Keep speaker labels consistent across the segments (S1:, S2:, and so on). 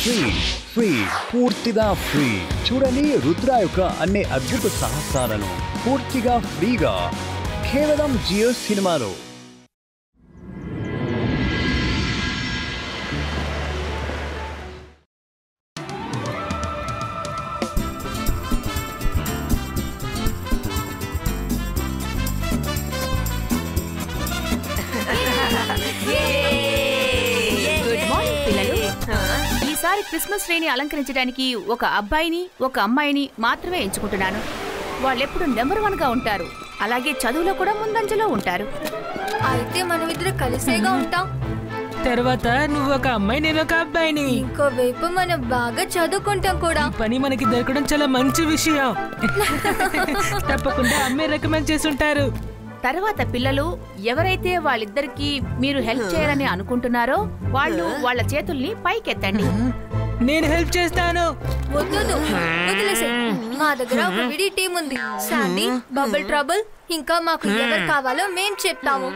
S1: Free free పూర్తిగా free. చూడండి రుద్ర యొక్క అన్ని అద్భుత సాహసాలను పూర్తిగా ఫ్రీగా కేవలం జియో సినిమాలో.
S2: ఈసారి క్రిస్మస్ ట్రీని అలంకరించడానికి ఒక అబ్బాయిని ఒక అమ్మాయిని మాత్రమే ఎంచుకుంటున్నాను. వాళ్ళెప్పుడు నెంబర్ 1 గా ఉంటారు, అలాగే చదువులో కూడా ముందంజలో ఉంటారు.
S3: అయితే మనమిద్దరు కలిసేగా ఉంటాం.
S4: తర్వాత నువ్వు ఒక అమ్మాయి నేను ఒక అబ్బాయిని.
S3: ఇంకోవైపు మనం బాగా చదువుకుంటాం కూడా.
S4: పని మనకి దొరకడం చాలా మంచి విషయం. తప్పకుండా అమ్మాయి రికమెండ్ చేసుంటారు.
S2: తర్వాత పిల్లలు ఎవరైతే వాళ్ళిద్దరికి మీరు హెల్ప్ చేయాలని అనుకుంటున్నారో వాళ్ళు వాళ్ళ చేతుల్ని పైకెత్తండి.
S4: నేను హెల్ప్ చేస్తాను.
S3: మా దగ్గర ఒక విడి టీం ఉంది. శాండీ, బబుల్ ట్రబుల్, ఇంకా మాకు ఎవరు కావాలో మేం చెప్తాము.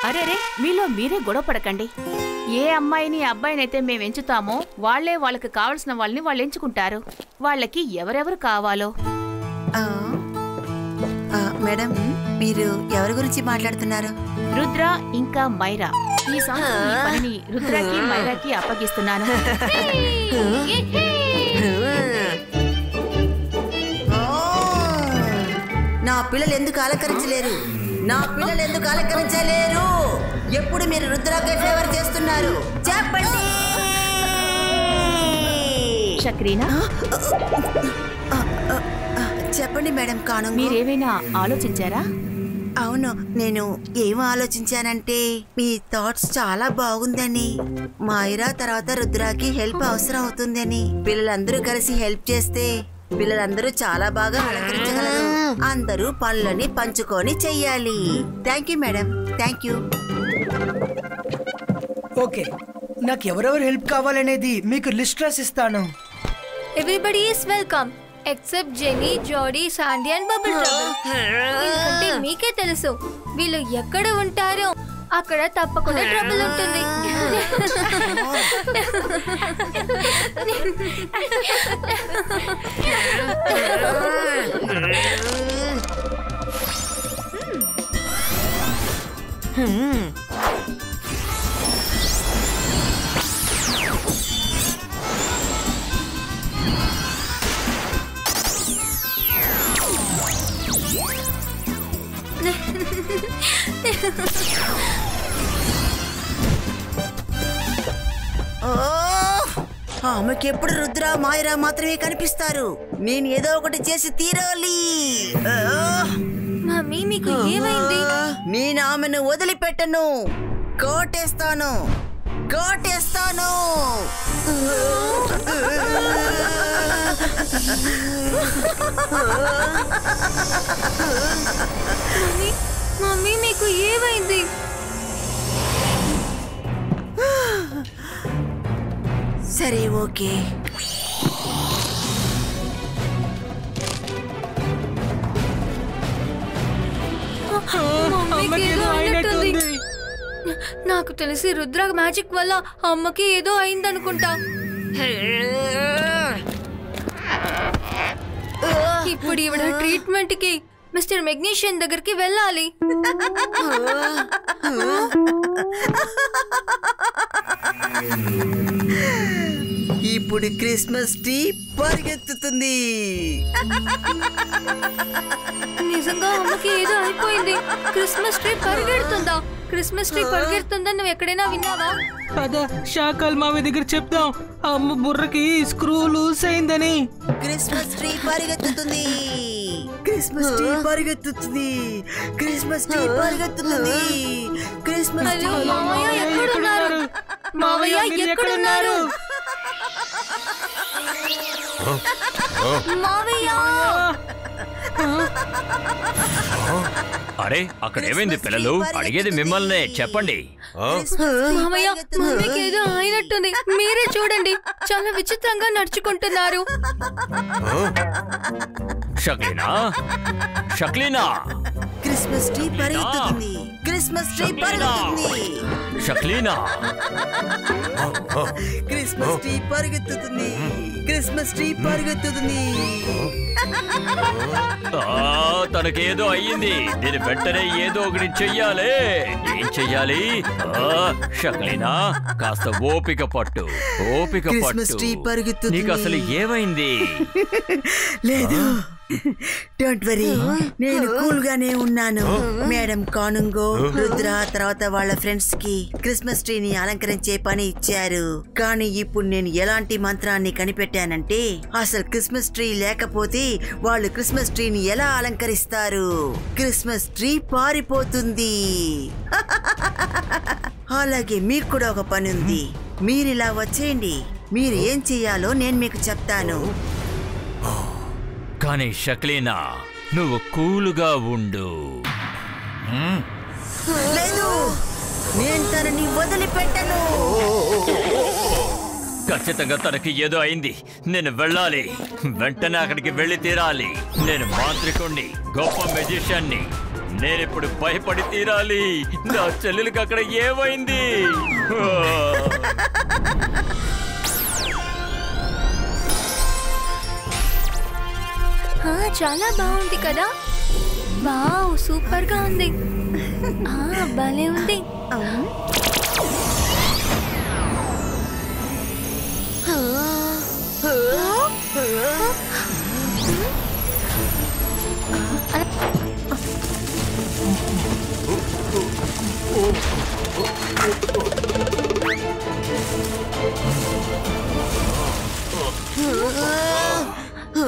S2: అరేరే, మీలో మీరే గొడవ పడకండి. ఏ అమ్మాయిని అబ్బాయినైతే మేము ఎంచుతామో వాళ్లే వాళ్ళకి కావలసిన వాళ్ళని వాళ్ళు ఎంచుకుంటారు. వాళ్ళకి ఎవరెవరు కావాలో.
S5: మేడం, మీరు ఎవరి గురించి మాట్లాడుతున్నారు?
S2: రుద్ర ఇంకా మైరా. ఈ పనిని రుద్రకి మైరాకి అప్పగిస్తున్నాను.
S5: నా పిల్లలు ఎందుకు అలంకరించలేరు? నా పిల్లలు ఎందుకు అలంకరించలేరు? ఎప్పుడు మీరు రుద్రకే ఫేవర్ చేస్తున్నారు చెప్పండి.
S2: చక్రీనా,
S5: చెప్పండి మేడం. కాను,
S2: మీరేమైనా ఆలోచించారా?
S5: అవును, నేను ఏం ఆలోచించానంటే మీ థాట్స్ చాలా బాగుందని. మైరా తర్వాత రుద్రాకి హెల్ప్ అవసరం అవుతుందని. పిల్లలందరూ కలిసి హెల్ప్ చేస్తే పిల్లలందరూ చాలా బాగా అలంకరించగలరు. అందరూ పనులని పంచుకొని చెయ్యాలి. Thank you madam, thank you.
S6: Okay, నాకు ఎవరెవరు హెల్ప్ కావాలనేది మీకు లిస్ట్ రాసిస్తాను.
S3: Everybody is welcome except Jenny, Jodie, Sandy and bubble trouble. ఎందుకంటే మీకే తెలుసు వీళ్ళు ఎక్కడ ఉంటారో అక్కడ తప్పకుండా ట్రబుల్ ఉంటుంది.
S5: ఆమెకి ఎప్పుడు రుద్ర, మాయరా మాత్రమే కనిపిస్తారు. నేను ఏదో ఒకటి చేసి తీరాలి.
S3: మమ్మీ, మీకు ఏమైంది?
S5: నేను ఆమెను వదిలిపెట్టను. కోటేస్తాను, కోటేస్తాను.
S3: మమ్మీ, మీకు ఏమైంది?
S5: సరే, ఓకే.
S3: నాకు తెలిసి రుద్ర మ్యాజిక్ వల్ల అమ్మకి ఏదో అయిందనుకుంటా. ఇప్పుడు ఈవిడ ట్రీట్మెంట్ కి మిస్టర్ మెగ్నీషియన్ దగ్గరికి వెళ్ళాలి.
S5: ఇప్పుడు క్రిస్మస్ ట్రీ పరిగెత్తుతుంది.
S3: నిజంగా అమ్మకి ఏదో అయిపోయింది. క్రిస్మస్ ట్రీ పరిగెడుతుందా? క్రిస్మస్ ట్రీ పరిగెడుతుందని నువ్వు ఎక్కడైనా విన్నావా?
S4: పద, షాకల్ మావి దగ్గర చెప్దాం. అమ్మ బుర్రకి స్క్రూ లూస్ అయిందని.
S5: క్రిస్మస్ ట్రీ పరిగెత్తుతుంది. క్రిస్మస్ ట్రీ పరిగెత్తుతుంది. క్రిస్మస్ ట్రీ పరిగెత్తుతుంది. Christmas tree.
S3: మావయ్య ఎక్కడున్నారు? మావయ్య ఎక్కడున్నారు? మావయ్య!
S7: అరే, అక్కడ ఏమైంది పిల్లలు? అడిగేది మిమ్మల్నే, చెప్పండి.
S3: మామయ్య మమ్మీకి ఏదో అయినట్టుంది. మీరే చూడండి, చాలా విచిత్రంగా నడుచుకుంటున్నారు.
S7: షక్లీనా, షక్లీనా,
S5: క్రిస్మస్ ట్రీ పరిగెత్తుతుంది. క్రిస్మస్ ట్రీ పరిగెత్తుతుంది.
S7: షక్లీనా,
S5: క్రిస్మస్ ట్రీ పరిగెత్తుతుంది. క్రిస్మస్ ట్రీ పరిగెత్తుతుంది.
S7: తనకేదో అయ్యింది. నేను వెంటనే ఏదో ఒకటి చెయ్యాలి. ఏం చెయ్యాలి? షక్లీనా, కాస్త ఓపిక పట్టు, ఓపిక
S5: క్రిస్మస్ ట్రీ
S7: పట్టు.
S5: పరిగెత్తుతుంది.
S7: నీకు అసలు ఏమైంది?
S5: లేదు, డోంట్ వరీ, నేను కూల్ గానే ఉన్నాను. మేడం కానుంగో, రుద్ర తర్వాత వాళ్ళ ఫ్రెండ్స్ కి క్రిస్మస్ ట్రీని అలంకరించే పని ఇచ్చారు. కానీ ఇప్పుడు నేను ఎలాంటి మంత్రాన్ని కనిపెట్టానంటే అసలు క్రిస్మస్ ట్రీ లేకపోతే వాళ్ళు క్రిస్మస్ ట్రీని ఎలా అలంకరిస్తారు? క్రిస్మస్ ట్రీ పారిపోతుంది. అలాగే మీకు కూడా ఒక పని ఉంది. మీరిలా వచ్చేయండి. మీరు ఏం చెయ్యాలో నేను మీకు చెప్తాను.
S7: కానీ షక్లీనా, నువ్వు కూలుగా ఉండు.
S5: లేదు, నేను తనని వదిలిపెట్టను.
S7: ఖచ్చితంగా తనకి ఏదో అయింది. నేను వెళ్ళాలి, వెంటనే అక్కడికి వెళ్ళి తీరాలి. నేను మాంత్రికుణ్ణి, గొప్ప మెజిషియన్ని. నేనిప్పుడు భయపడి తీరాలి. నా చెల్లెలికి అక్కడ ఏమైంది?
S3: చాలా బాగుంది కదా. వావ్, సూపర్ గా ఉంది. భలే ఉంది.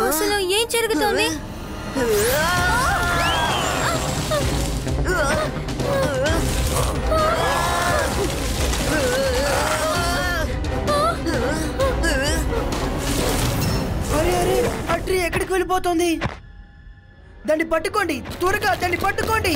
S3: అసలు ఏం జరుగుతోంది?
S6: అరే, ఆ ట్రీ ఎక్కడికి వెళ్ళిపోతుంది? దాన్ని పట్టుకోండి, త్వరగా దాన్ని పట్టుకోండి.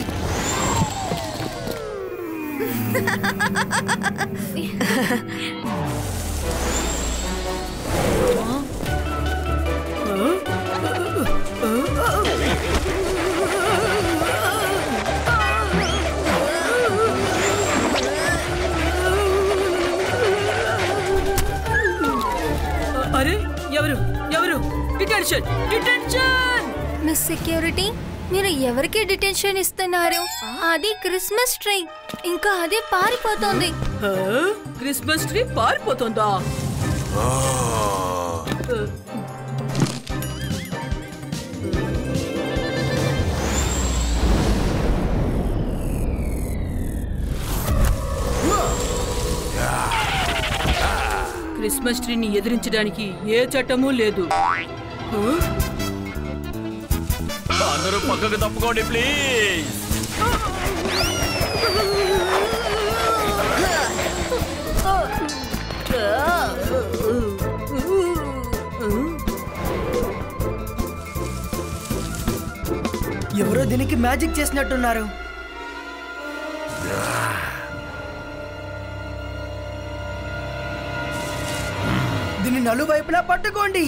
S4: అరే, ఎవరు ఎవరు? Detention, detention!
S3: మిస్ సెక్యూరిటీ, మీరు ఎవరికి డిటెన్షన్ ఇస్తున్నారు? అది క్రిస్మస్ ట్రీ, ఇంకా అదే పారిపోతుంది.
S4: Christmas tree పారిపోతుందా? క్రిస్మస్ ట్రీని ఎదిరించడానికి ఏ చట్టమూ లేదు.
S7: అందరూ పక్కకు తప్పుకోండి ప్లీజ్.
S6: ఎవరో దీనికి మ్యాజిక్ చేసినట్టున్నారు. దీన్ని నలువైపులా పట్టుకోండి.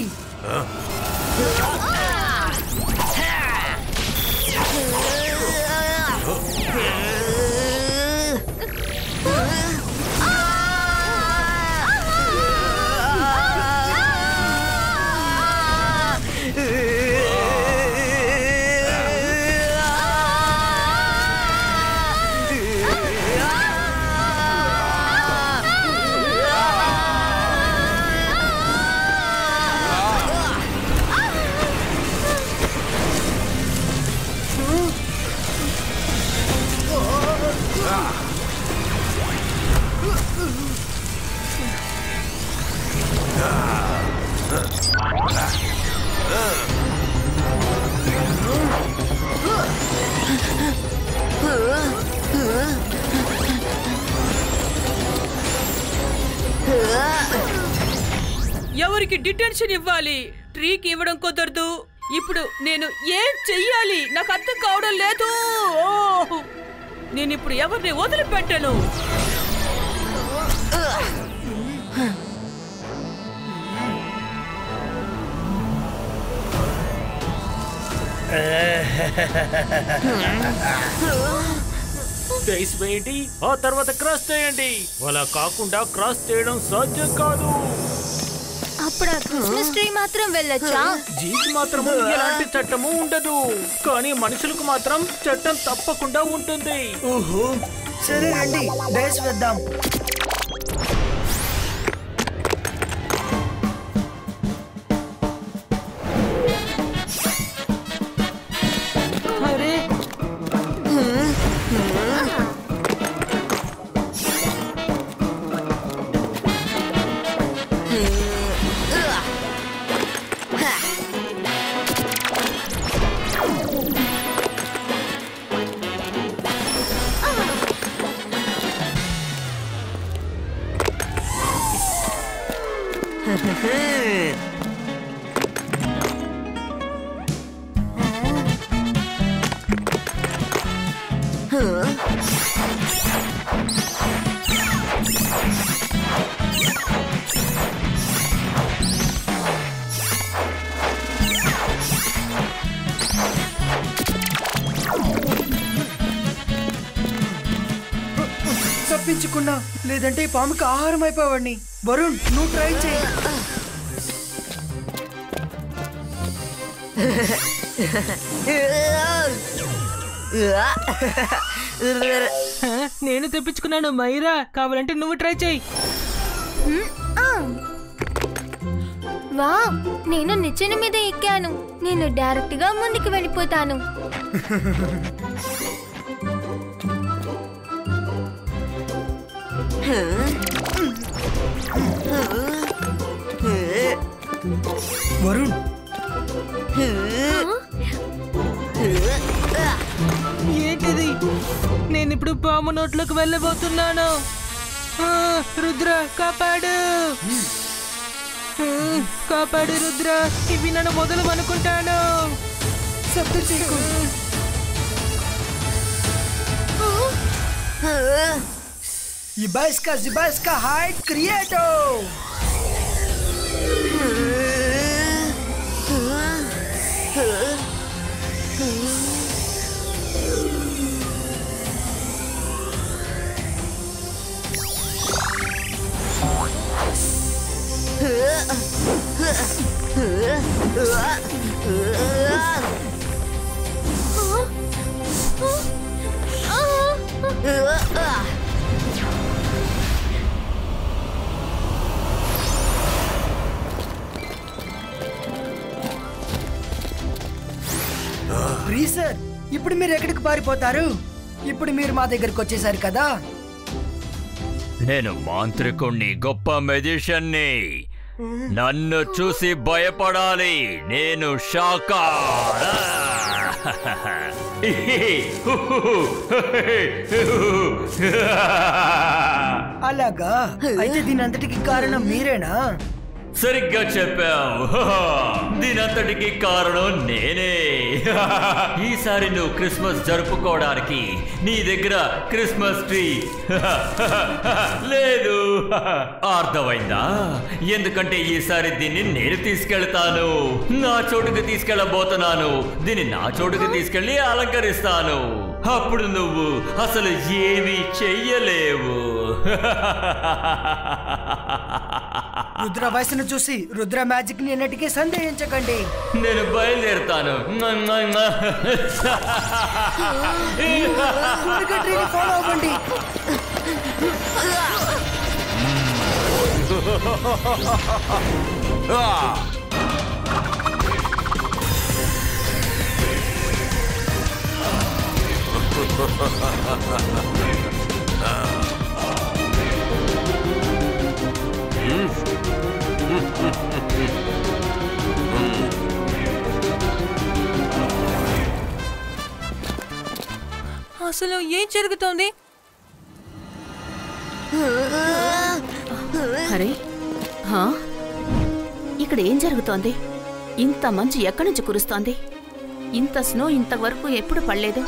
S4: ఎవరికి డిటెన్షన్ ఇవ్వాలి? ట్రీకి ఇవ్వడం కుదరదు. ఇప్పుడు నేను ఏం చెయ్యాలి? నాకు అర్థం కావడం లేదు. నేను ఇప్పుడు ఎవరిని వదిలిపెట్టను.
S8: డైస్ వేయండి, ఆ తర్వాత క్రాస్ చేయండి. అలా కాకుండా క్రాస్ చేయడం సాధ్యం కాదు.
S3: అప్పుడు ఆ క్రిస్మస్ ట్రీ మాత్రం వెళ్ళొచ్చా?
S8: జీకి మాత్రం ఎలాంటి చట్టము ఉండదు, కానీ మనుషులకు మాత్రం చట్టం తప్పకుండా ఉంటుంది.
S6: ఓహో, సరే రండి డైస్ వేద్దాం.
S8: అరే
S6: తప్పించుకున్నా, లేదంటే ఈ పాముకి ఆహారం అయిపోవాడిని. వరుణ్, నువ్వు ట్రై చేయి.
S8: నేను తెప్పించుకున్నాను మైరా, కావాలంటే నువ్వు ట్రై చేయి.
S3: వా, నేను నిచ్చెన మీద ఎక్కాను. నేను డైరెక్ట్ గా ముందుకు వెళ్ళిపోతాను.
S6: వరుణ్,
S8: ఏంటిది? నేను ఇప్పుడు పాము నోట్లోకి వెళ్ళబోతున్నాను. రుద్ర కాపాడు, కాపాడు రుద్ర. ఇవి నన్ను మొదలు అనుకుంటాను.
S6: శబ్దం చేయకు. Ибайска хайд крието. సార్, ఇప్పుడు మీరు ఎక్కడికి పారిపోతారు? ఇప్పుడు మీరు మా దగ్గరికి వచ్చేసారు కదా.
S7: నేను మాంత్రికుణ్ణి, గొప్ప మెజిషియన్ని. నన్ను చూసి భయపడాలి. నేను షాకా.
S6: అలాగా? అయితే దీని అంతటికి కారణం మీరేనా?
S7: సరిగ్గా చెప్పావు. దీనంతటికి కారణం నేనే. ఈసారి నువ్వు క్రిస్మస్ జరుపుకోవడానికి నీ దగ్గర క్రిస్మస్ ట్రీ లేదు. అర్థమైందా? ఎందుకంటే ఈసారి దీన్ని నేను తీసుకెళ్తాను. నా చోటుకి తీసుకెళ్ళబోతున్నాను. దీన్ని నా చోటుకి తీసుకెళ్లి అలంకరిస్తాను. అప్పుడు నువ్వు అసలు ఏమీ చెయ్యలేవు.
S6: రుద్ర వయసును చూసి రుద్ర మ్యాజిక్ ని ఎన్నటికీ సందేహించకండి.
S7: నేను బయలుదేరుతాను.
S6: ఫాలో అవ్వండి.
S4: అసలు ఏం జరుగుతోంది?
S2: అరే, ఇక్కడ ఏం జరుగుతోంది? ఇంత మంచు ఎక్కడి నుంచి కురుస్తోంది? ఇంత స్నో ఇంతవరకు ఎప్పుడు పడలేదు.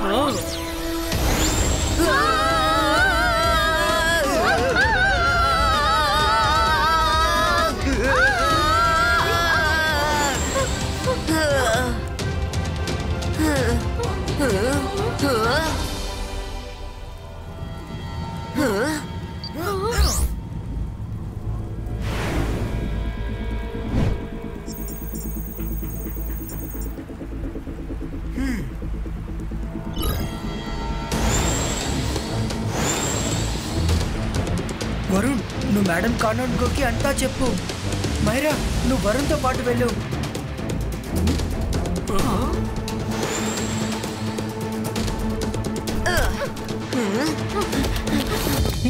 S6: నువ్వు మేడం కానోన్గోకి అంతా చెప్పు. మైరా, నువ్వు వరుణ్తో పాటు వెళ్ళు.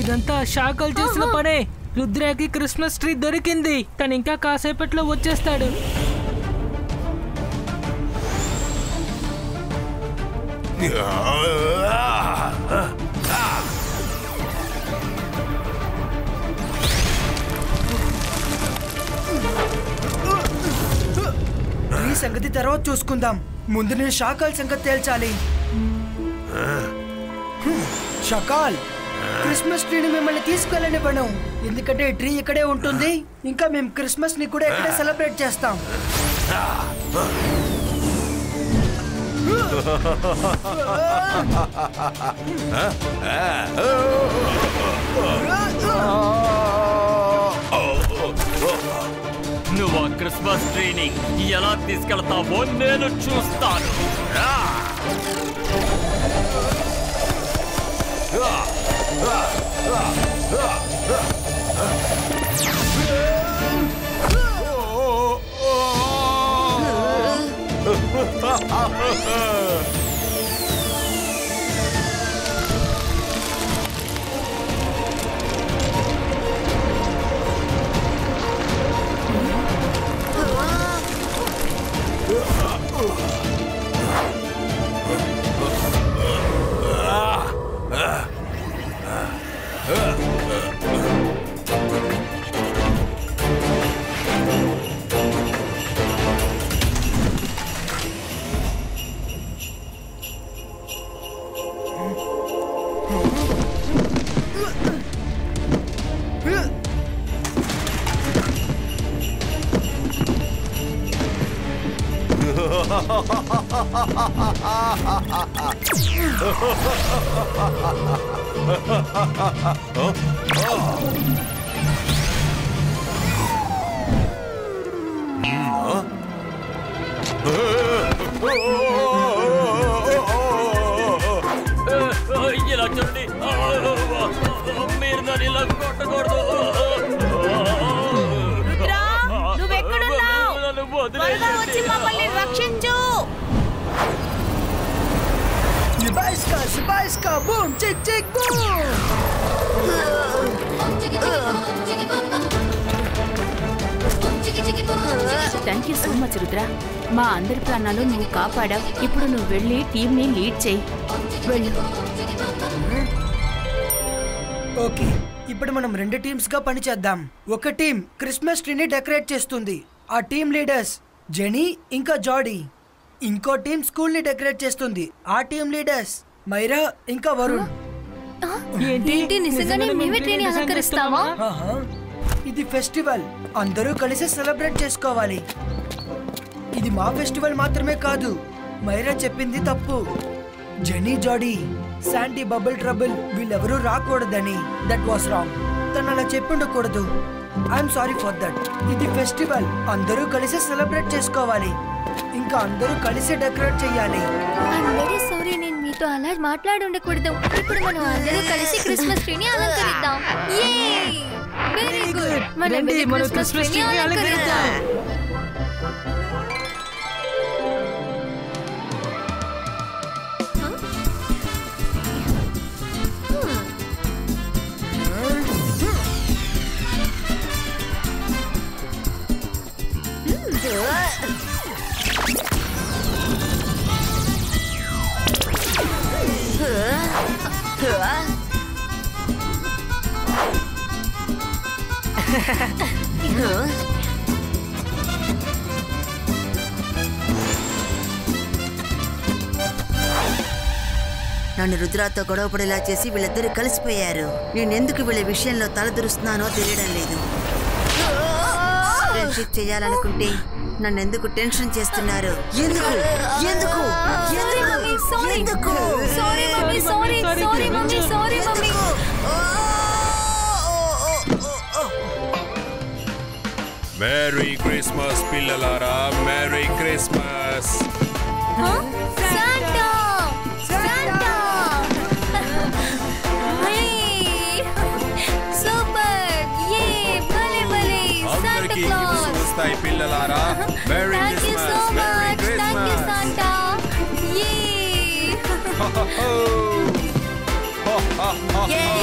S9: ఇదంతా షాకల్ చేసిన పనే. రుద్రాకి క్రిస్మస్ ట్రీ దొరికింది. తను ఇంకా కాసేపట్లో వచ్చేస్తాడు.
S6: ఈ సంగతి తర్వాత చూసుకుందాం. ముందు నేను షాకాల్ సంగతి తేల్చాలి. షకాల్, క్రిస్మస్ ట్రీని మిమ్మల్ని తీసుకెళ్ళనివ్వను. ఎందుకంటే ట్రీ ఇక్కడే ఉంటుంది. ఇంకా మేము క్రిస్మస్ ని కూడా ఇక్కడే సెలబ్రేట్ చేస్తాం.
S7: నువ్వు ఆ క్రిస్మస్ ట్రీని ఎలా తీసుకెళ్తావో నేను చూస్తాను. ఇలా చూడండి, మీరు నన్ను ఇలా కొట్టకూడదు.
S2: Thank you so much Rudra. మా అందరి ప్రాణాలు నువ్వు కాపాడావు. ఇప్పుడు నువ్వు వెళ్ళి టీంని లీడ్ చేయి. వెళ్ళు.
S6: ఓకే, ఇప్పుడు మనం 2 టీమ్స్ గా పని చేద్దాం. ఒక టీం క్రిస్మస్ ట్రీని డెకరేట్ చేస్తుంది. ఆ టీం లీడర్స్ జెనీ ఇంకా జాడీ. ఇంకో టీం స్కూల్ ని డెకరేట్ చేస్తుంది. ఆ టీం లీడర్స్ మైరా ఇంకా వరుణ్.
S3: ఏంటి, నిజంగానే మేమే ట్రీని అలంకరిస్తావా?
S6: ఇది ఫెస్టివల్, అందరూ కలిసి సెలబ్రేట్ చేసుకోవాలి. ఇది మా ఫెస్టివల్ మాత్రమే కాదు. మైరా చెప్పింది తప్పు. Genie, Jody, Sandy, Bubble Trouble వీళ్ళెవరూ రాకూడదని. That was wrong. తను అలా చెప్పిండకూడదు. I'm sorry for that. ఇది ఫెస్టివల్, అందరూ కలిసి సెలబ్రేట్ చేసుకోవాలి. ఇంకా అందరూ కలిసి డెకరేట్ చేయాలి.
S3: ఐఎమ్ వెరీ సారీ, నేను మీతో అలా మాట్లాడి ఉండకూడదు. ఇప్పుడు మనం అందరూ కలిసి క్రిస్మస్ ట్రీని అలంకరిద్దాం. Very good. మనం క్రిస్మస్ ట్రీని అలంకరిద్దాం.
S5: నన్ను రుద్రాతో గొడవపడేలా చేసి వీళ్ళిద్దరు కలిసిపోయారు. నేనెందుకు వీళ్ళ విషయంలో తలదూరుస్తున్నానో తెలియడం లేదు. ఫ్రెండ్షిప్ చేయాలనుకుంటే నన్ను ఎందుకు టెన్షన్ చేస్తున్నారు? ఎందుకు ఎందుకు ఎందుకు?
S10: మేరీ క్రిస్మస్ పిల్లలారా, మేరీ క్రిస్మస్.
S3: సూపర్,
S10: పిల్లలారా merry
S3: thank you so
S10: Christmas merry
S3: much thank you
S10: Christmas
S3: Santa యే
S10: Ho, ho, ho. Ho, ho, ho.